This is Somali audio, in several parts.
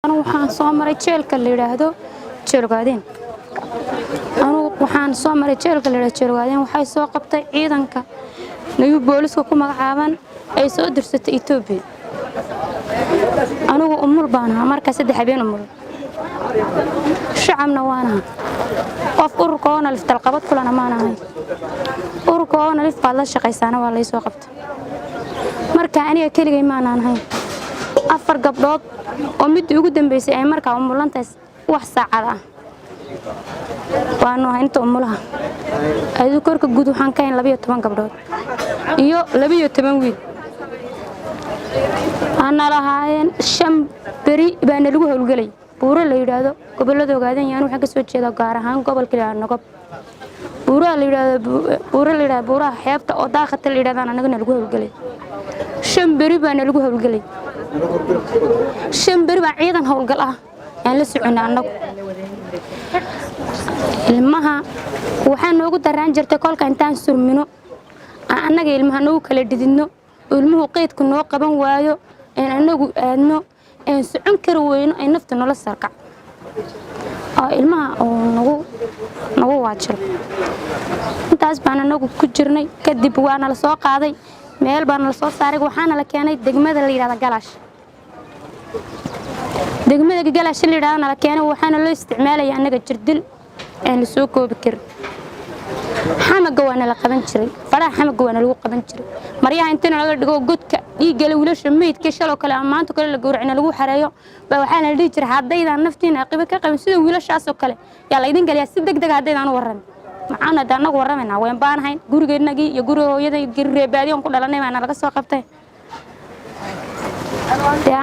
أنا waxaan soo maray jeelka la yiraahdo Jeelgaadeen waxaan soo maray jeelka la yiraahdo Jeelgaadeen waxay soo qabtay ciidanka nayu booliska ku magacaaban ay soo dirsatay Itoobiya anigu umul baan markaa 3 habeen umul shacabna waana qof ururkoona liftal qabad kulana maanahay ururkoona lif baad la shaqeysana waa la soo qabtay markaa aniga keligay maanahay afar gabdhood oo mid ugu dambeysay ay markaa umulantaas wax saacad ah waanu inta umulaha ay korka guud waxaan ka 12 gabdhood iyo 12 wiil ana lahaayeen 5 bari baan lagu howlgalay buuro la yiraahdo gobolada ogaadeen yaan waxa ka soo jeeda gaar ahaan gobolka Nogob buuro la yiraahdo buuraha xeebta oo daaqata la yiraahdo anaga lagu howlgalay 5 bari baan lagu howlgalay شمبر بعيدا هولقل يعني لسعنا anagu ilmaha waxaan noogu daraan jirtay kolka intaan surmino anaga ilmaha noogu kala didino ilmuhu qeydku noo qaban waayo in anagu aadno in socon kar weyno ay nafta nolol sarkac ilmaha oo nagu waajir intaas baan anagu ku jirnay kadib waana la soo qaaday meel baan la soo saaray waxaana la keenay degmada la yiraahdo Galaash degmada Galaash la yiraahdo la keenay waxaana loo isticmaalay anaga jirdil aan soo koobi karin xamaga waana la qaban jiray faraha xamaga waana lagu qaban jiray maryaha inta laga dhigo godka dhiigga wiilasha meydka shalo kale amaanto kale la gowracina lagu xareeyo baa waxaana la dhigi jiray hadayda naftiina qiba ka qaban sida wiilashaas oo kale yaa la idin galiyaa si degdeg hadayda aan waran maxaana anagu waramayna waan baanahayn gurigeennagii iyo guriga hooyada reebaadiyoon ku dhalanay baan laga soo qabtay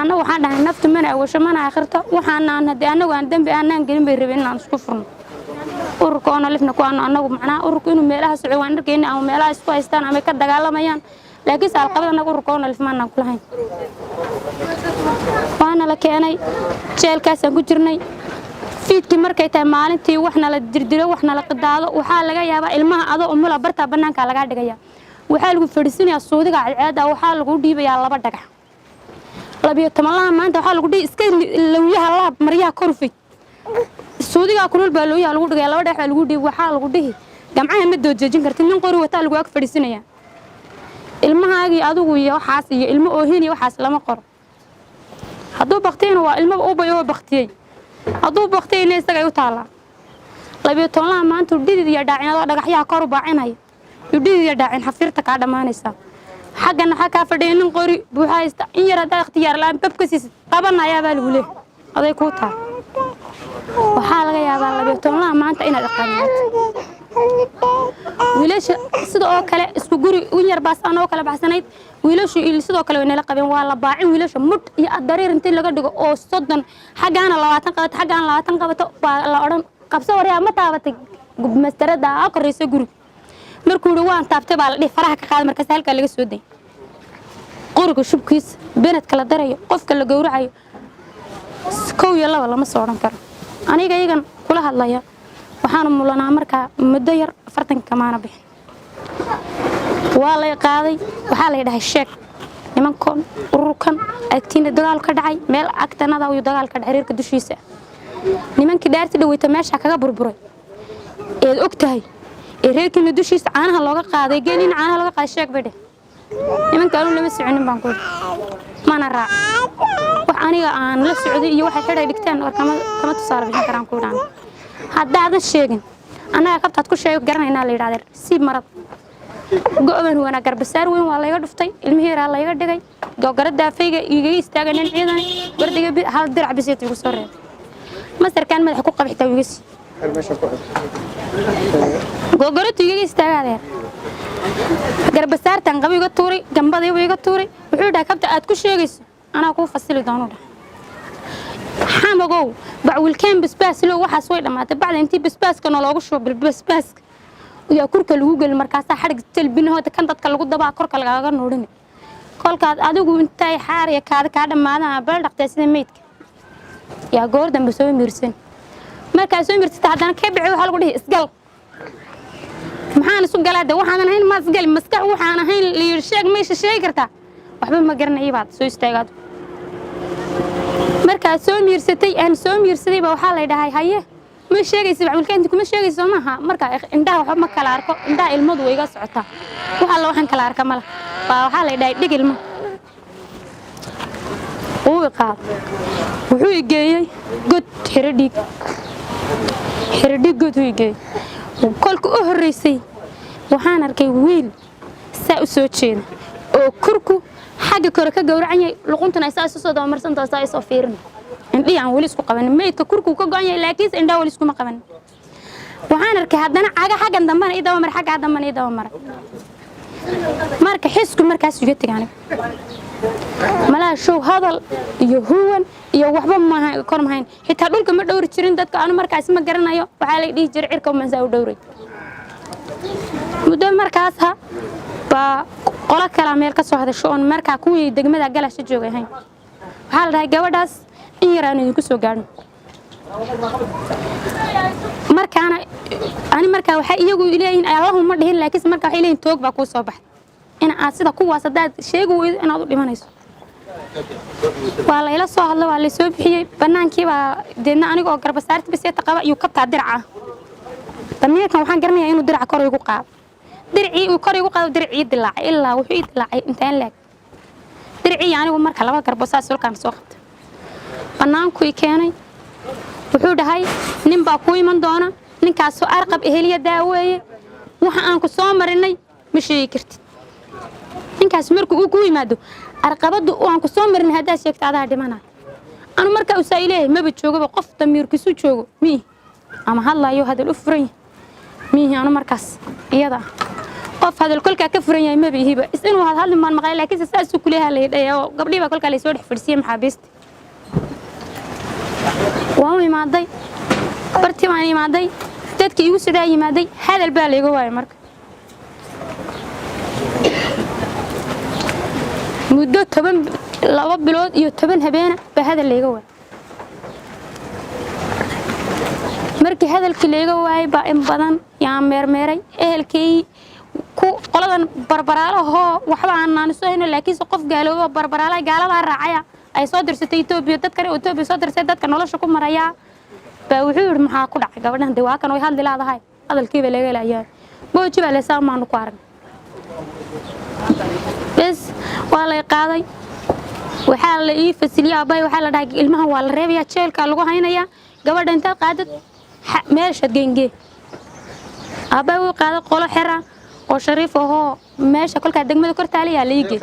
anagu waxaan dhahay naftu mana awasho mana aakhirto waxaan anagu aan dambi aanan gelin bay rabeen inaan isku furno ururkoona lifna ku anagu macnaa ururku inuu meelaha socdo waan arkeynaa ama meelaha isku haystaan ama ka dagaalamayaan laakiin saalqabada anagu ururkoona lifmaan ku lahayn waana la keenay jeelkaas aan ku jirnay fiidkii markay tahay maalintii waxna la dirdiro waxna la qidaado waxa laga yaabaa ilmaha adoo umula barta banaanka laga dhigaya waxa lagu fadhiisanayaa suudiga cadceeda waxa lagu dhiibayaa 2 dhagax 12 maanta waxa lagu dhiibay iska lawyaha laab maryaha korfay suudiga kulul baa lawyaha lagu dhigay 2 dhagax lagu dhiibay waxa lagu dhihi gamcaha ma doojin kartid nin qori wata lagu ag fadhiisanaya ilmahaagi adigu iyo waxaas iyo ilmo oohin iyo waxaas lama qoro haduu baqteen waa ilmo u bayo baqtiyay haduu baqtayna isaga ay u taala 12 maanta dhidid iyo dhaacinado dhagaxyaha kor u baacinay dhidid iyo dhaacin xafirta ka dhamaanaysa xaqana waxa ka fadhiyeen qori buuxaysta in yar hada ikhtiyaar laan babka siis qabanaya baa lagu leeyahay aday ku taa waxa laga yaabaa 12 maanta inaad aqaanto wiilasha sidoo kale isku guri u yar baas anoo kala baxsanayd wiilashu sidoo kale way nala qabeen waa la baacin wiilasha mud iyo dareer intii laga dhigo oo 30 xaqana 20 qabato xaqana 20 qabato waa la oran qabso wareey ma taabatay mastarada aqraysa guri markuu waan taabtay baa la dhig faraha ka qaad markaas halka laga soo day qoriga shubkiis beenad kala darayo qofka la gowracayo kow iyo laba lama soo oran karo aniga iyagan kula hadlaya waxaan mulanaa markaa muddo yar 40 kamaana bixin waa la qaaday waxa la dhahay sheek nimankan ururkan agtiina dagaal ka dhacay meel agtanada uu dagaal ka dhacay reerka dushiisa nimankii dhaarti dhaweyta meesha kaga burburay ee ogtahay reerkina dushiisa caanaha looga qaaday gelin caanaha looga qaaday sheek bade nimankan lama soconin baan ku mana raac wax aniga aan la socday iyo waxa xidhay dhigtaan warkama tusaale bixin karaan ku dhaan haddaadan sheegin anaga qabtaad ku sheego garanayna la yiraahdo si marad go'ban wana garbasaar weyn waa la iga dhuftay ilmihi yar la iga dhigay gogarada fayga iga istaaganeen ciidan bardiga hal dirac bisay igu soo reeb masarkan madax ku qabixtaa iga si gogarada iga istaagade garbasaartan qabiga tuuray gambada iga tuuray wuxuu dhahay qabta aad ku sheegayso ana ku fasili doono xamagow bacwilkeen basbaas loo waxaas way dhamaatay bacda intii basbaaska loogu shubo basbaaska iyo kurka lagu gal markaas xarig talbinahooda kan dadka lagu dabaa korka laga noodin kolkaad adigu intay xaar iyo kaada ka dhamaadaan bal dhaqtay sida meedka yaa goor dambe soo mirsan markaas soo mirtay hadana ka bixi waxa lagu dhihi isgal maxaan isu galaada waxaan ahayn ma isgal maskax waxaan ahayn liir sheeg meesha sheeg kartaa waxba ma garanay baad soo istaagad markaa soo miirsaday ba waxa la dhahay haye ma sheegayso macalka inta kuma sheegayso maaha marka indhaha waxa ma kala arko indhaha ilmadu way iga socotaa waxa la waxan kala arka mala ba waxa la dhahay dhig ilmo oo qaad wuxuu igeeyay god xiradhig god uu igeeyay kolku u horeysay waxaan arkay wiil saa u soo jeeda oo kurku xagga kore ka gowracay luquntan ay saa soo doomarsan taasay ay soo fiirin indhii aan wali isku qaban meedka kurku ka go'an yahay laakiin indhaha wali isku ma qaban waxaan arkay haddana caga xaggan dambana idawa mar xagga dambana idawa mar marka xisku markaas uga tagaanay malaa show hadal iyo huwan iyo waxba ma kor ma hayn xitaa dhulka ma dhowr jirin dadka aan markaas ma garanayo waxa la dhigi jiray cirka ma saa u dhowray muddo markaas ba qola kala meel ka soo hadasho on marka kuwii degmada galasha joogay hayn waxa la dhahay gabadhaas in yaraan idinku soo gaadho markaana ani marka waxa iyagu ileeyin Allahumma ma dhihin laakiin marka waxa ileeyin toog ba ku soo baxay in aad sida kuwaas hadaad sheego weyd inaad u dhimanayso waa la ila soo hadlo waa la soo bixiyay banaankii baa deedna anigoo garba saarti biseeta qaba iyo kabta dirca damiirkan waxaan garanayaa inuu dirca kor igu qaado dircii uu kor igu qaado dircii dilaacay ilaa wuxuu dilaacay intaan laag dircii anigu marka laba garbo saas sulkaan soo qabtay banaanku i keenay wuxuu dhahay nin baa ku iman doona ninkaas oo arqab eheliya daaweeye waxa aan ku soo marinay ma sheegi kartid ninkaas markuu uu ku yimaado arqabadu oo aan ku soo marinay hadaa sheegto adaa dhimana anu marka uu saayleey maba joogo qof damiirkiisu joogo mi ama hadlaayo hadal u furan mihi anu markaas iyada qof hadal kolka ka furan yahay maba hiba inuu hadal maan maqlay laakiin saas uu kuleeyahay leeyahay gabdhiba kolka la soo dhex fadhiyay maxaabiista waan imaaday bartii waan imaaday dadkii igu soo imaaday hadal baa leeyahay waay marka muddo 2 bilood iyo 10 habeen ba hadal leeyahay waay markii hadalkii leeyahay waay ba in badan yaa meermeeray ehelkii ku qoladan barbaraalaho waxba aan soo hayno laakiin qof gaaloobo barbaraala gaalada raacaya ay soo dirsatay Itoobiya dadka Itoobiya soo dirsay dadka nolosha ku maraya ba wuxuu yiri maxaa ku dhacay gabadhan waa kan way hadli laadahay hadalkiiba laga leeyahay boojiba la saamaan ku arag bas waa la qaaday waxa la ii fasiliyaa bay waxa la dhahay ilmaha waa la reebaya jeelka lagu haynaya gabadhan inta qaadad meesha genge abay uu qaaday qolo xira oo shariif oo meesha kolka degmada kortaaliya la yigi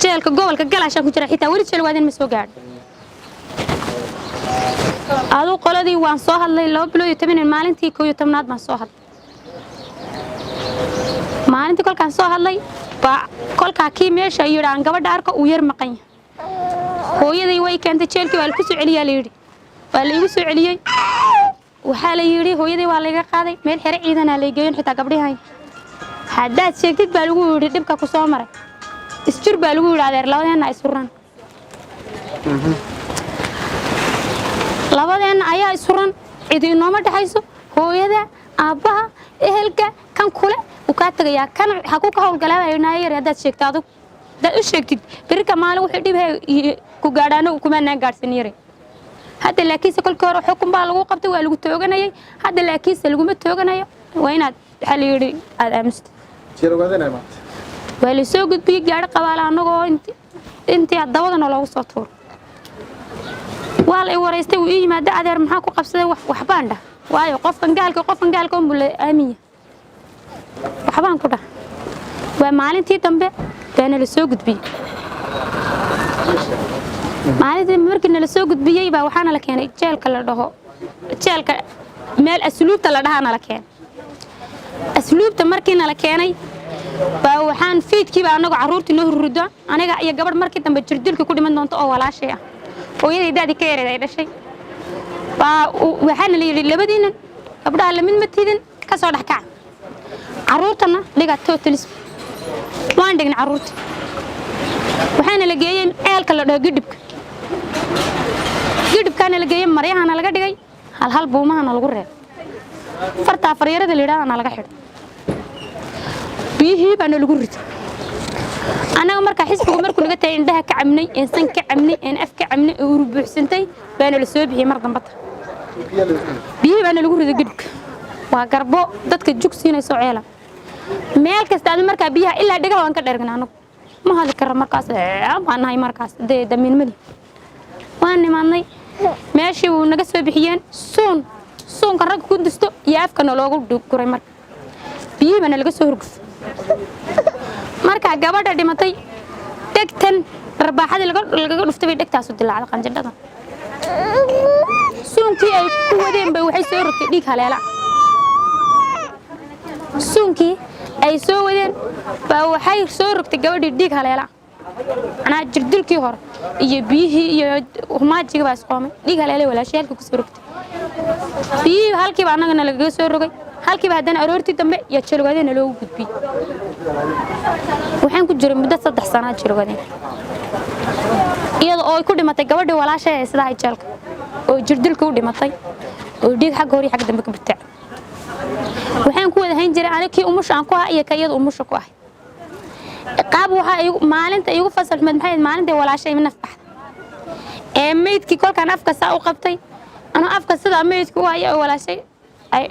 jeelka gobolka galasha ku jira xitaa wali jeel waadin ma soo gaar adu qoladii waan soo hadlay 2 bilood iyo 10 maalintii 11aad baan soo hadlay maalintii kolkaan soo hadlay ba kolka kii meesha yiraan gabadha arka uu yar maqan hooyaday way keentay jeelkii waa ku soo celiyaa la yiri waa la igu soo celiyay waxa la yiri hooyaday waa laga qaaday meel xire ciidan la geeyay xitaa gabdhahay hadaad sheegtid baa lagu yiri dibka ku soo maray isjir baa lagu yiri adeer labadeena ay suran labadeena ayaa suran cidii nooma dhaxayso hooyada aabaha ehelka kan kule u ka tagaya kan ha ku ka hawlgalaynaa yar hadaad sheegtado dad u sheegtid birka maalin wuxuu dhibay ku gaadhaano kuma na gaarsan yare hada laakiin kolka hore xukun baa lagu qabtay waa lagu tooganayay hada laakiin lagu ma tooganayo waa inaad xal yiri aad aamusto tirogadana ma waa la soo gudbiyay gaar qabaala anagoo intii dabadana loogu soo tuur waa la wareystay uu yimaado adeer maxaa ku qabsaday wax baandha waayo qofkan gaalka oo mule aamiya waxbaan ku dhax waa maalintii dambe baan la soo gudbiyay maalintii markii la soo gudbiyay baa waxaana la keenay jeelka la dhaho jeelka meel asluubta la dhahaana la keenay asluubta markiina la keenay baa waxaan fiidkii baa anagu caruurtii noo hurrudo aniga iyo gabadh markii dambe jirdilka ku dhiman doonto oo walaashay ah hooyaday daadi ka yareeday dhashay baa waxaana la yiri labadiina gabdhaha la mid ma tidin ka soo dhax kac caruurtana dhiga totalis waan dhigin caruurta waxaana la geeyay ceelka la dhaho gidibkana la geeyay maryahana laga dhigay hal buumahana lagu reeb farta faryarada leeyahay laga xidhay biyihii baan lagu ritay أنا مركا حسبك مركو نقطة عندها كعمني إنسان كعمني إن أف كعمني وربع سنتي بين السوب هي مرض بطة بيه بين الجور ذا جدك وقربو ضدك الجوكسين يسوعيلا مال كستاد مركا بيها إلا دقة وانك درجنا عنه ما هذا كرر مركز أنا هاي مركز ده من ملي وأنا ماني ماشي ونقص بحيان سون كرر كنت استو يعرف كانوا لوجو دكتور مرك بيه بين الجسور رقص marka gabadha dhimatay degtan rabaaxada laga dhuftay degtaas u dilaa qanjidhada suunkii ay ku wadeen bay waxay soo rogtay dhiig haleela suunkii ay soo wadeen baa waxay soo rogtay gabadhii dhiig haleela ana jirdilkii hor iyo biyihii iyo humaajiga baa isqoomay dhiig haleela walaashayalka ku soo rogtay biyihii halkii baa anagana laga soo rogay halkii baa haddana aroortii dambe iyo jalwadeena loogu gudbiyey waxaan ku jiray muddo 3 sano jalwadeen iyadoo ay ku dhimatay gabadhii walaashay ee sida jeelka oo jirdilka u dhimatay oo dhiig xag hore xag dambe ka bitay waxaan ku wada hayn jiray anakii umusha aan ku ahaa iyo kayad umusha ku ahay qaab waxa ay maalinta igu fasal maxay maalinta walaashay min nafbax ee meedkii kolkaan afka saa u qabtay ana afka sida meedku waa walaashay ay